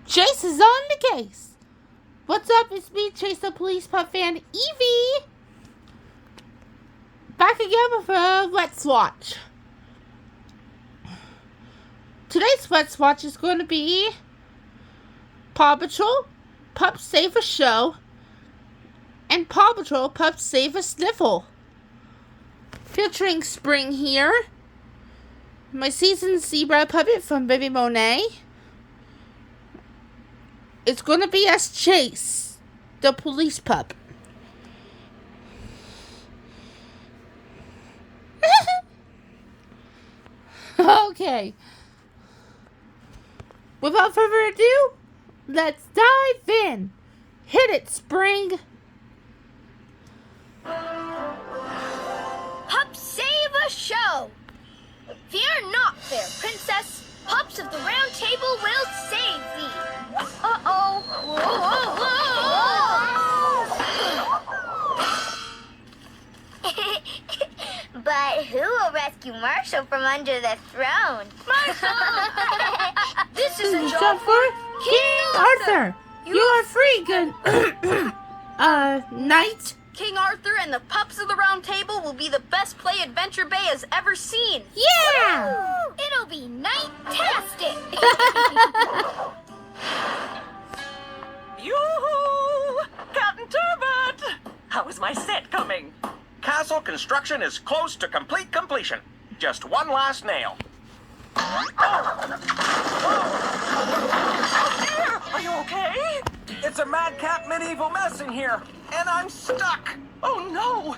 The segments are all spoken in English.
Chase is on the case. What's up? It's me, Chase the Police Pup Fan Eevee. Back again with a Let's Watch. Today's Let's Watch is going to be Paw Patrol, Pups Save a Show, and Paw Patrol, Pups Save a Sniffle. Featuring Spring here, my seasoned zebra puppet from Baby Monet. It's going to be as Chase, the police pup. Okay. Without further ado, let's dive in. Hit it, Spring. Pups save a show. Fear not, fair princess. Pups of the Round Table will save thee. Uh-oh. Whoa, whoa, whoa. But who will rescue Marshall from under the throne? Marshall! This is a job for King Arthur. You are free, good knight. King Arthur and the Pups of the Round Table will be the best play Adventure Bay has ever seen. Yeah! Woo! It'll be night-tastic. Yoo-hoo! Captain Turbot! How is my set coming? Castle construction is close to complete completion. Just one last nail. Are you okay? It's a madcap medieval mess in here, and I'm stuck. Oh no!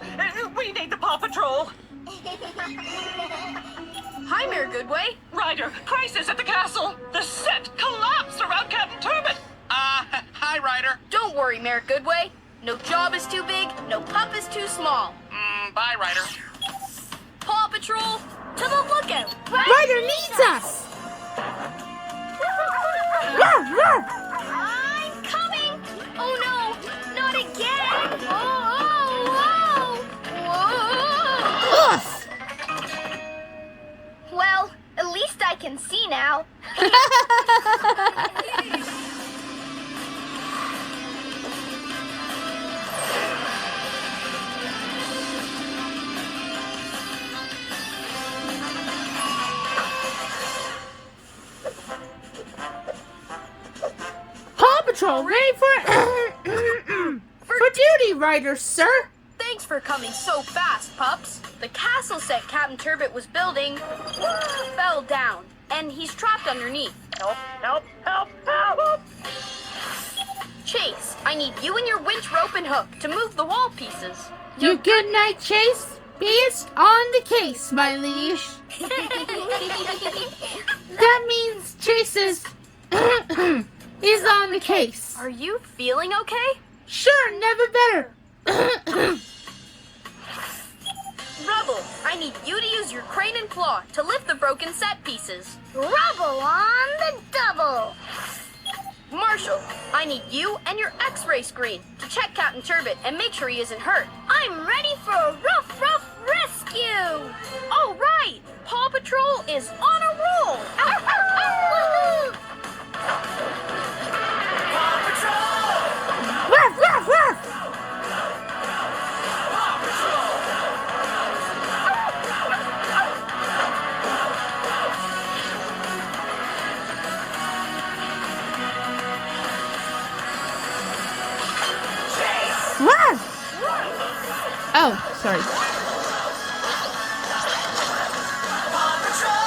We need the Paw Patrol! Hi, Mayor Goodway. Ryder, crisis at the castle! The set collapsed around Captain Turbot! Hi, Ryder. Don't worry, Mayor Goodway. No job is too big, no pup is too small. Bye, Ryder. Paw Patrol, to the lookout. Ryder needs us. Ruff, ruff. I'm coming. Oh no, not again. Whoa, whoa, Oof. whoa. Well, at least I can see now. Paw Patrol, ready for duty, Ryder, sir. Thanks for coming so fast, pups. The castle set Captain Turbot was building fell down, and he's trapped underneath. Help, help, help, help! Chase, I need you and your winch rope and hook to move the wall pieces. Your good night, Chase. Is on the case, my liege. That means Chase is on the case. Are you feeling okay? Sure, never better. Rubble, I need you to use your crane and claw to lift the broken set pieces. Rubble on the double. Marshall, I need you and your X-ray screen to check Captain Turbot and make sure he isn't hurt. I'm ready for a rough rescue. All right, Paw Patrol is on a roll. Woohoo! Paw Patrol! Ruff, ruff, ruff. Paw Patrol! Ruff. Oh, sorry. Paw Patrol!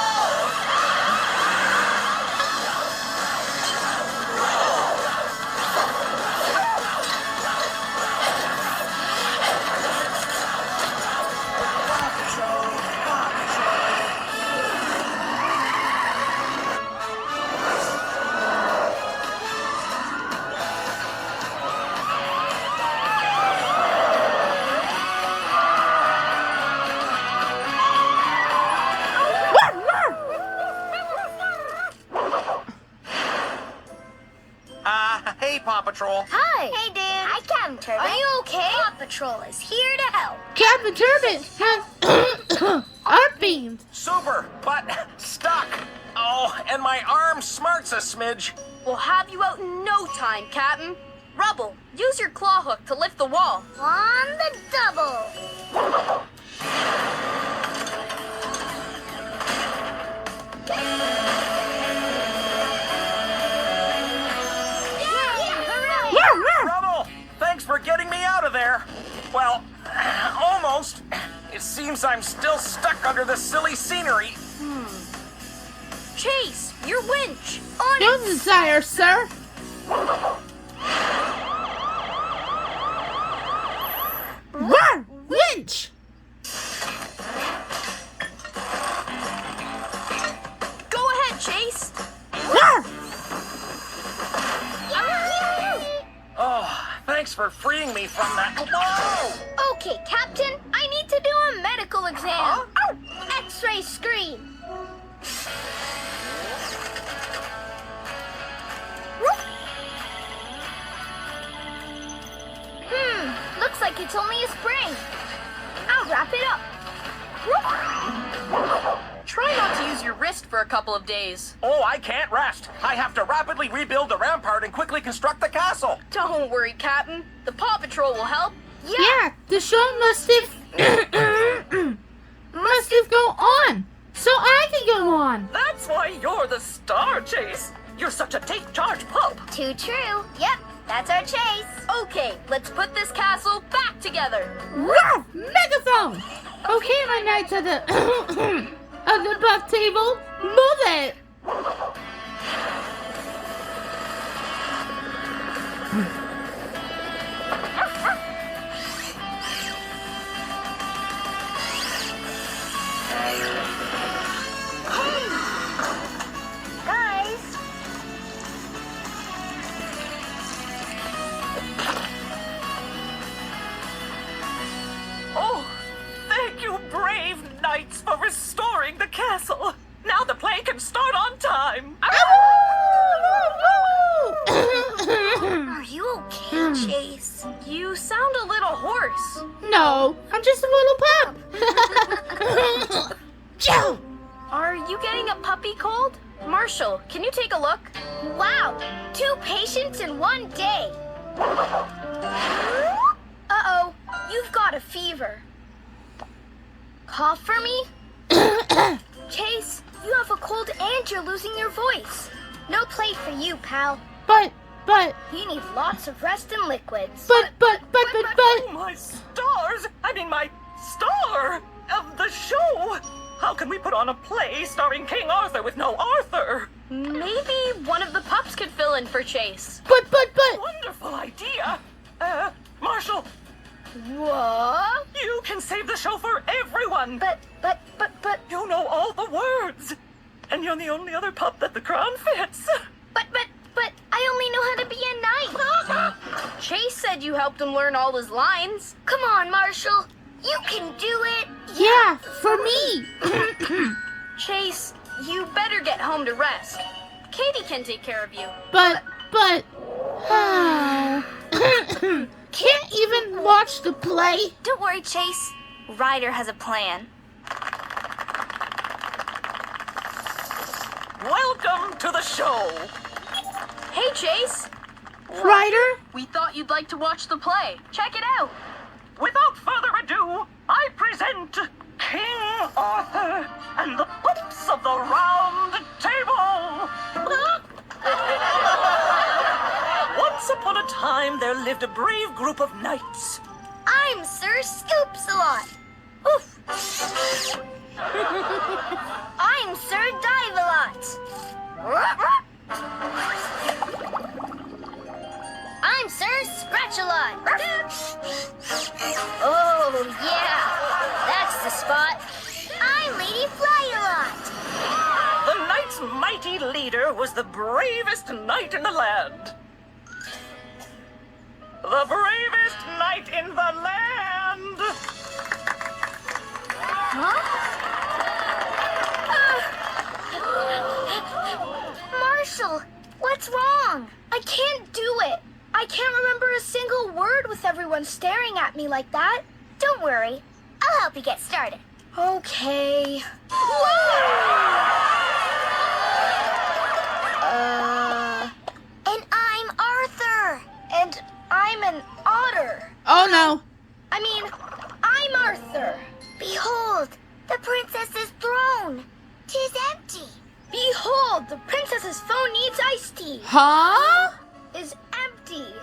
Hey, Paw Patrol. Hi. Hey, dude. Hi, Captain Turbot. Are you okay? Paw Patrol is here to help. Captain Turbot has art beams. Super, but stuck. Oh, and my arm smarts a smidge. We'll have you out in no time, Captain. Rubble, use your claw hook to lift the wall. On the double. Rubble, thanks for getting me out of there. Well, almost. It seems I'm still stuck under this silly scenery. Chase, your winch. On No desire, sir. Run, winch. Go ahead, Chase. Run. Oh, thanks for freeing me from that. Whoa! Okay, Captain, I need to do a medical exam. X-ray screen. Looks like it's only a spring. I'll wrap it up. Try not to use your wrist for a couple of days. Oh, I can't rest. I have to rapidly rebuild the rampart and quickly construct the castle. Don't worry, Captain. The Paw Patrol will help. Yeah, the show must have go on, so I can go on. That's why you're the star, Chase. You're such a take-charge pup. Too true. Yep, that's our Chase. Okay, let's put this castle back together. Ruff, megaphone. Okay, my knights at the at the buff table, move it. Guys, Oh, thank you, brave knights, for restoring the castle. Now the play can start on time. are you okay, Chase? You sound a little hoarse. No, I'm just a little pup. Joe. Are you getting a puppy cold? Marshall, can you take a look? Wow, 2 patients in one day. Uh-oh, you've got a fever. Cough for me? Chase, you have a cold and you're losing your voice. No play for you, pal. But, You need lots of rest and liquids. but. Oh, my stars! I mean, my star of the show. How can we put on a play starring King Arthur with no Arthur? Maybe one of the pups could fill in for Chase. But. Wonderful idea. Marshall, What? you can save the show for everyone. But, You know all the words. And you're the only other pup that the crown fits. but, I only know how to be a knight. Chase said you helped him learn all his lines. Come on, Marshall. You can do it. Yeah, for me. Chase, you better get home to rest. Katie can take care of you. But. Can't even watch the play. Don't worry, Chase. Ryder has a plan. Welcome to the show. Hey, Chase. Ryder? We thought you'd like to watch the play. Check it out. Without further ado, I present King Arthur and the Pups of the Round Table. Once upon a time, there lived a brave group of knights. I'm Sir Scoops-a-Lot. Oof. I'm Sir Dive-a-Lot. I'm Sir Scratch-a-Lot. Oh, yeah. That's the spot. I'm Lady Fly-a-Lot. The knight's mighty leader was the bravest knight in the land. The bravest knight in the land! Marshall, what's wrong? I can't do it. I can't remember a single word with everyone staring at me like that. Don't worry. I'll help you get started. Okay. Huh? is empty.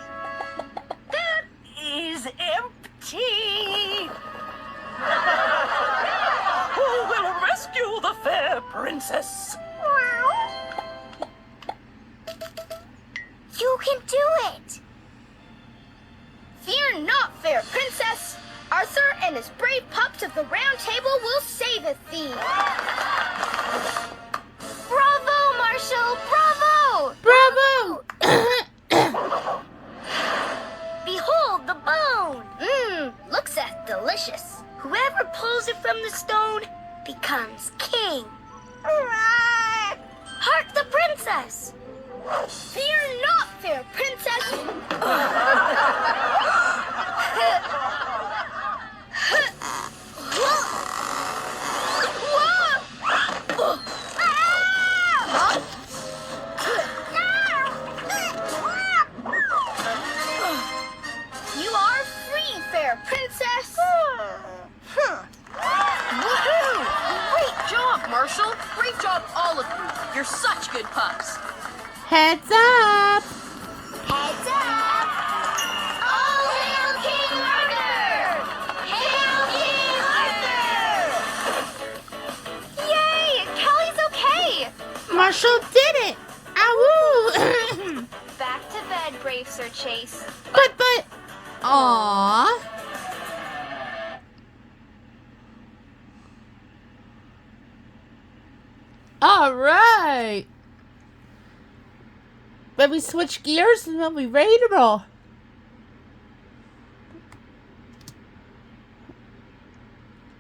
That is empty. Who will rescue the fair princess? You can do it. Fear not, fair princess. Arthur and his brave pups of the round table will saveth thee. Bravo, Marshall, bravo! Bravo! Behold the bone! Lookseth delicious. Whoever pulls it from the stone becomes king. Hark the princess! Fear not, fair princess! You are free, fair princess! Woohoo! Great job, Marshall. Great job, all of you. You're such good pups. Heads up! Heads up! All hail King Arthur! Hail King Arthur! Yay! Kelly's okay! Marshall did it! Awoo! Back to bed, brave Sir Chase. but... Aww. Alright! But we switch gears and then we ready to roll.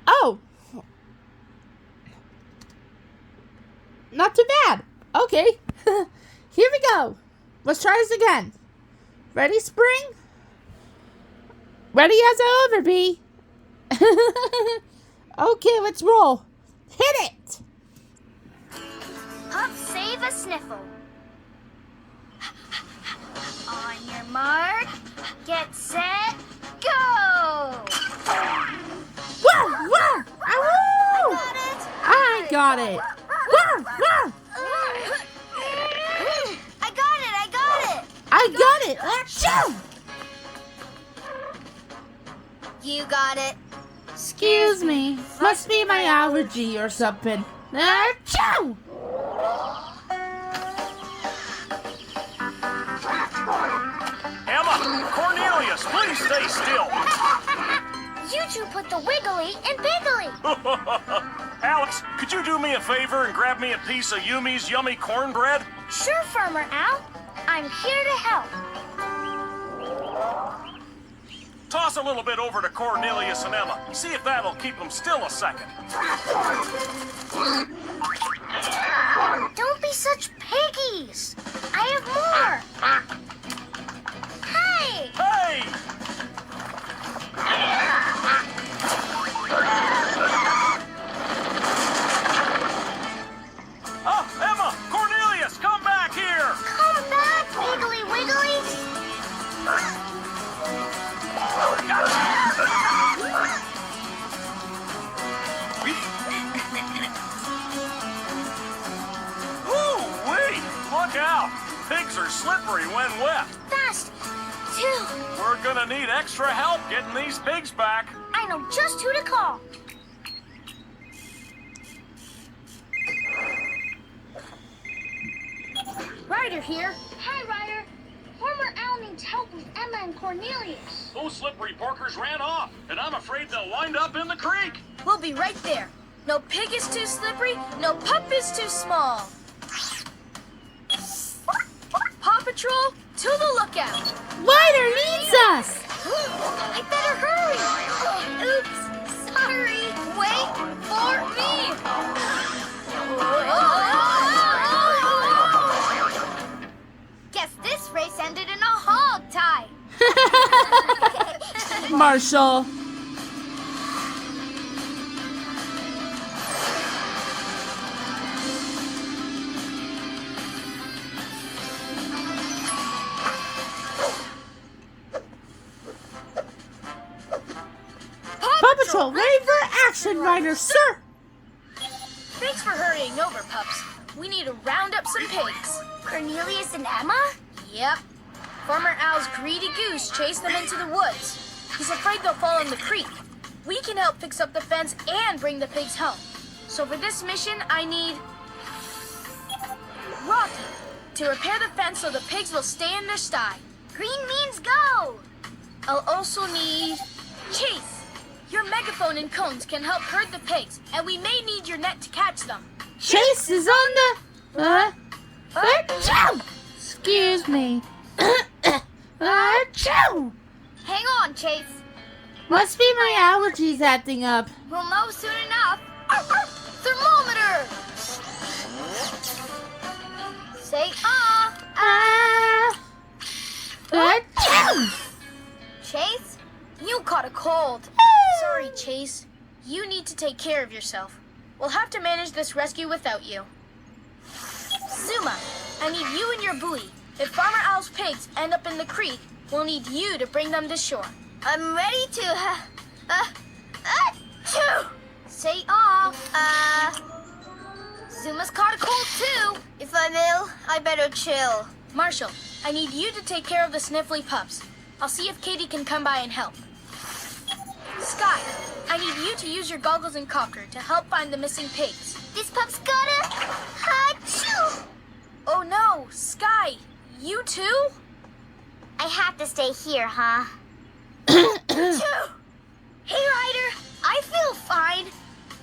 Oh! Not too bad. Okay. Here we go. Let's try this again. Ready, Spring? Ready as I'll ever be. Okay, let's roll. Hit it! Pup, save a sniffle. On your mark, get set, go! Wah, wah, awoo! I got it. Wah, wah. I got it! I got it. Achoo! You got it. Excuse me. Must be my allergy or something. Achoo! Emma, Cornelius, please stay still. You two put the wiggly in biggly. Alex, could you do me a favor and grab me a piece of Yumi's yummy cornbread? Sure, Farmer Al. I'm here to help. Toss a little bit over to Cornelius and Emma. See if that'll keep them still a second. Don't be such piggies. I have more. Hey! Hey! Oh, Emma! Cornelius, come back here! Come back, Wiggly Wiggly. Woo-wee! Look out! Pigs are slippery when wet. Fast. 2. We're gonna need extra help getting these pigs back. I know just who to call. Ryder here. Hi, Ryder. Farmer Al needs help with Emma and Cornelius. Those slippery porkers ran off, and I'm afraid they'll wind up in the creek. We'll be right there. No pig is too slippery, no pup is too small. Paw Patrol, to the lookout. Ryder needs us! I better hurry. Oops. Sorry. Wait for me. Guess this race ended in a hog tie. Marshall. Paw Patrol, ready for action, Ryder, sir! Thanks for hurrying over, pups. we need to round up some pigs. Cornelius and Emma? Yep. Farmer Al's greedy goose chased them into the woods. He's afraid they'll fall in the creek. We can help fix up the fence and bring the pigs home. So for this mission, I need Rocky to repair the fence so the pigs will stay in their sty. Green means go! I'll also need Chase. Your megaphone and cones can help herd the pigs, and we may need your net to catch them. Chase is on the... Achoo! Excuse me. Achoo! Hang on, Chase. Must be my allergies acting up. We'll know soon enough. Thermometer! Say Ah! Achoo! Chase? You caught a cold. Sorry, Chase. You need to take care of yourself. We'll have to manage this rescue without you. Zuma, I need you and your buoy. If Farmer Owl's pigs end up in the creek, we'll need you to bring them to shore. I'm ready to... achoo! Say Zuma's caught a cold too. If I'm ill, I better chill. Marshall, I need you to take care of the sniffly pups. I'll see if Katie can come by and help. Sky, I need you to use your goggles and copter to help find the missing pigs. This pup's gotta... achoo! Oh no, Sky, you too? I have to stay here, huh? Achoo! Hey, Ryder, I feel fine.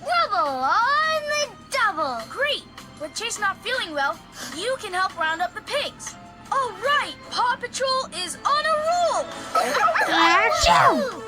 Rubble on the double. Great! With Chase not feeling well, you can help round up the pigs. All right, Paw Patrol is on a roll! Achoo!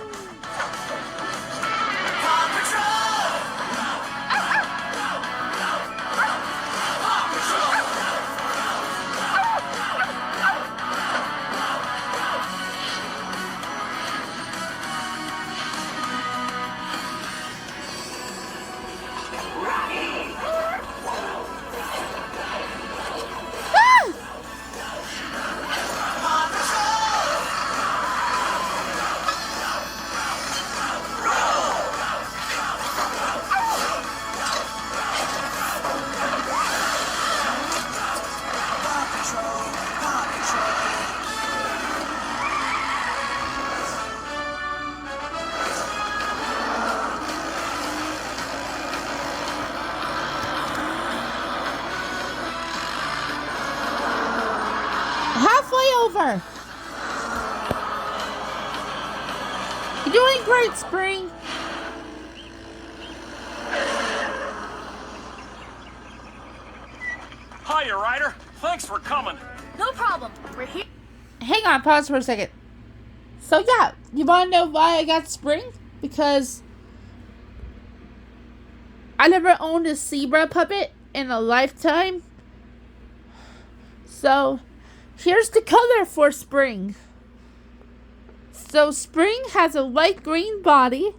Halfway over. You're doing great, Spring. Hiya, Ryder. Thanks for coming. No problem, we're here. Hang on, pause for a second. So yeah, you want to know why I got Spring? Because I never owned a zebra puppet in a lifetime. So here's the color for Spring. So Spring has a light green body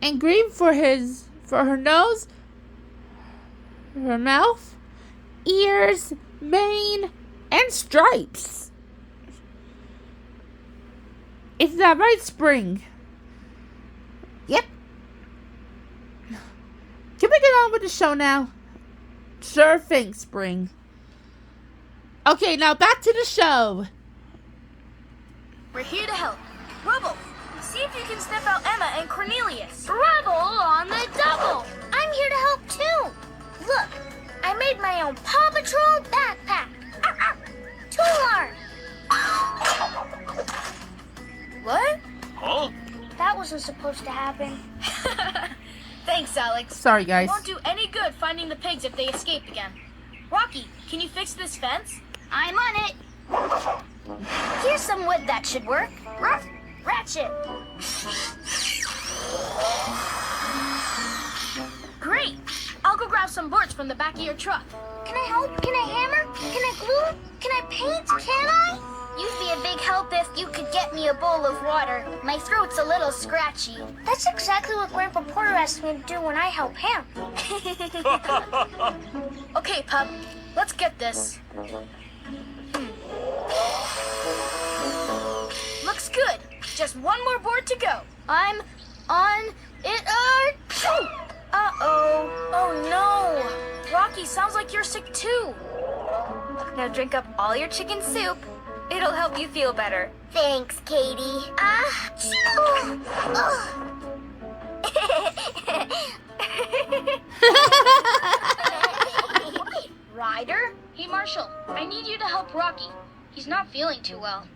and green for her nose, her mouth, ears, mane, and stripes. Is that right, Spring? Yep. Can we get on with the show now? Sure thing, Spring. Okay, now back to the show. We're here to help. Rubble, see if you can sniff out Emma and Cornelius. Rubble on the double. I'm here to help too. Look, I made my own Paw Patrol backpack. Tool What? Huh? That wasn't supposed to happen. Thanks, Alex. Sorry, guys. It won't do any good finding the pigs if they escape again. Rocky, can you fix this fence? I'm on it. Here's some wood that should work. Ratchet. Great! I'll go grab some boards from the back of your truck. Can I help? Can I hammer? Can I glue? Can I paint? Can I? You'd be a big help if you could get me a bowl of water. My throat's a little scratchy. That's exactly what Grandpa Porter asked me to do when I help him. Okay, Pup, let's get this. Looks good. Just one more board to go. I'm on it. Uh-oh. Oh, no. Rocky, sounds like you're sick too. Now drink up all your chicken soup. It'll help you feel better. Thanks, Katie. Achoo! Ryder? Hey, Marshall, I need you to help Rocky. He's not feeling too well.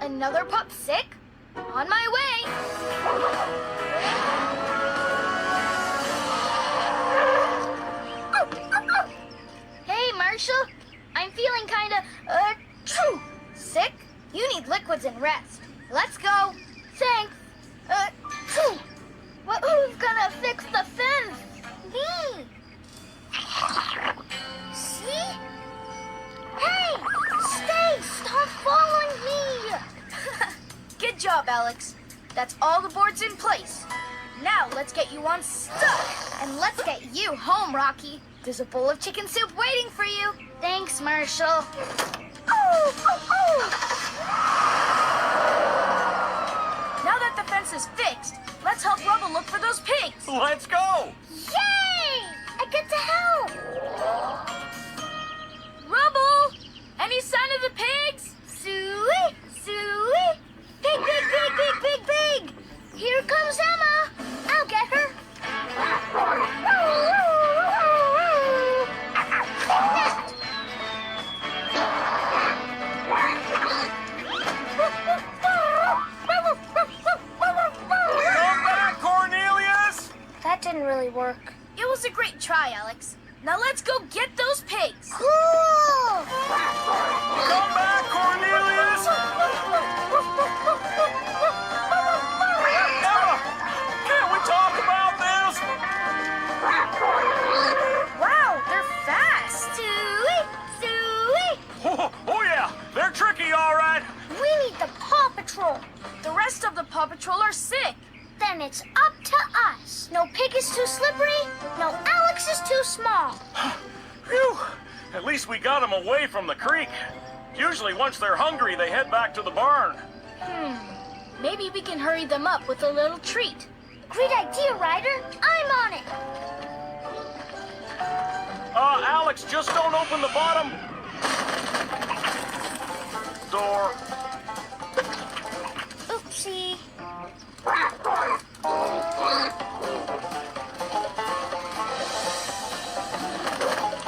Another pup sick? On my way. Hey, Marshall, I'm feeling kinda, Sick? You need liquids and rest. Let's go. thanks. Well, who's gonna fix the fence? Me. See? Hey, stay, stop following me. Good job, Alex. That's all the boards in place. Now let's get you unstuck. And let's get you home, Rocky. There's a bowl of chicken soup waiting for you. Thanks, Marshall. Now that the fence is fixed, let's help Rubble look for those pigs. Let's go! Yay! I get to help. Rubble! Any sign of the pigs? Suey, Suey. Pig, pig, pig, pig, pig, pig. Here comes Emma. I'll get her. Come back, Cornelius! That didn't really work. It was a great try, Alex. Now let's go get those pigs. Cool! Come back, Cornelius! Emma, can't we talk about this? Wow, they're fast. Suey, Suey. Oh yeah, they're tricky, all right. We need the Paw Patrol. The rest of the Paw Patrol are sick. Then it's up to us. No pig is too slippery. No Alex is too small. Phew, at least we got them away from the creek. Usually once they're hungry, they head back to the barn. Maybe we can hurry them up with a little treat. Great idea, Ryder. I'm on it. Alex, just don't open the bottom door. Oopsie.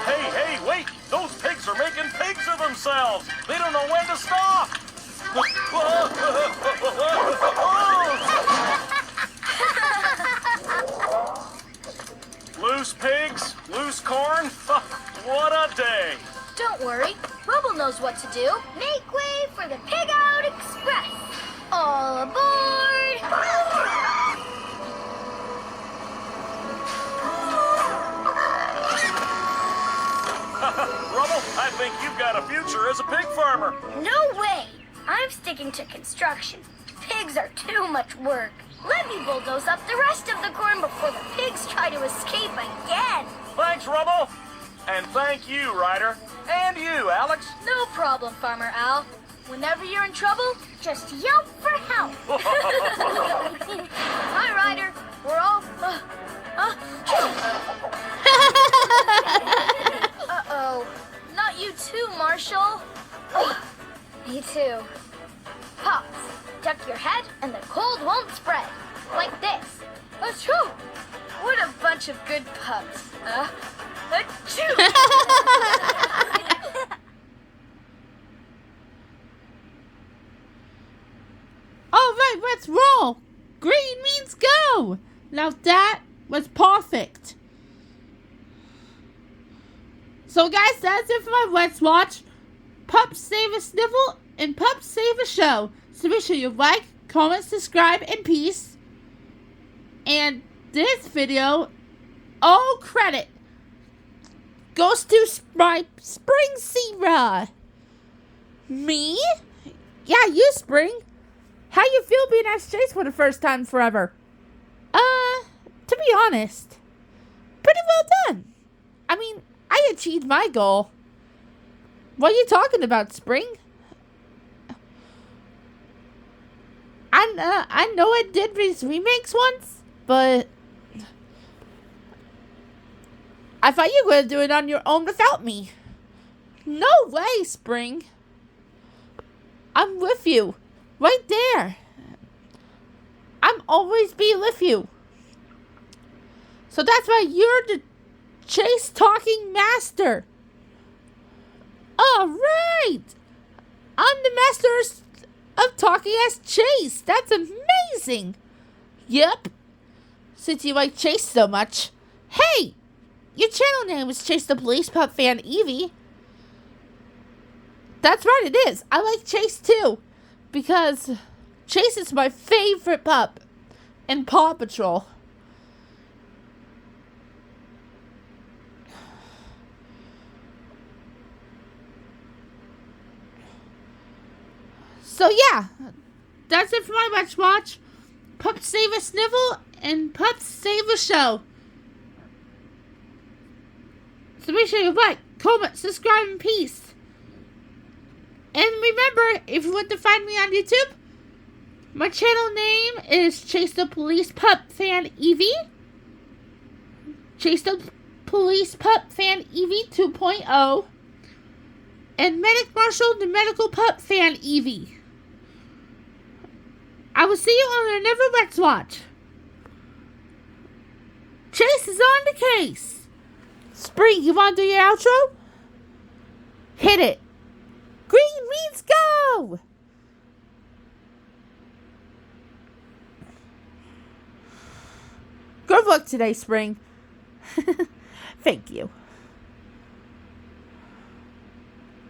Hey, wait! Those pigs are making pigs of themselves! They don't know when to stop! Loose pigs, loose corn? What a day! Don't worry, Rubble knows what to do. Make way for the Pig Out Express. All aboard! Rubble, I think you've got a future as a pig farmer. No way. I'm sticking to construction. Pigs are too much work. Let me bulldoze up the rest of the corn before the pigs try to escape again. Thanks, Rubble. And thank you, Ryder. And you, Alex. No problem, Farmer Al. Whenever you're in trouble, Just yelp for help. hi, Ryder. We're all... Uh-oh. Not you too, Marshall. Me too. Pops, duck your head and the cold won't spread. Like this. Achoo! What a bunch of good pups. Achoo! All right, let's roll. Green means go. Now that was perfect. So guys, that's it for my Let's Watch. Pups Save a Sniffle and Pups Save a Show. So make sure you like, comment, subscribe, and peace. And this video, all credit goes to my Spring Zebra. Me? Yeah, you, Spring. How you feel being asked Chase for the first time forever? To be honest, pretty well done. I mean, I achieved my goal. What are you talking about, Spring? I know I did these remakes once, but I thought you were going to do it on your own without me. No way, Spring. I'm with you. Right there. I'm always be with you. So that's why you're the Chase talking master. All right. I'm the master of talking as Chase. That's amazing. Yep. Since you like Chase so much. Hey, your channel name is Chase the Police Pup Fan Eevee. That's right, it is. I like Chase too. Because Chase is my favorite pup in Paw Patrol. So yeah, that's it for my Let's Watch. Pups Save a Sniffle and Pups Save a Show. So make sure you like, comment, subscribe, and peace. And remember, if you want to find me on YouTube, my channel name is Chase the Police Pup Fan Eevee. Chase the Police Pup Fan Eevee 2.0. And Medic Marshall the Medical Pup Fan Eevee. I will see you on another Let's Watch. Chase is on the case. Spring, you want to do your outro? Hit it. Green means go! Good luck today, Spring. Thank you.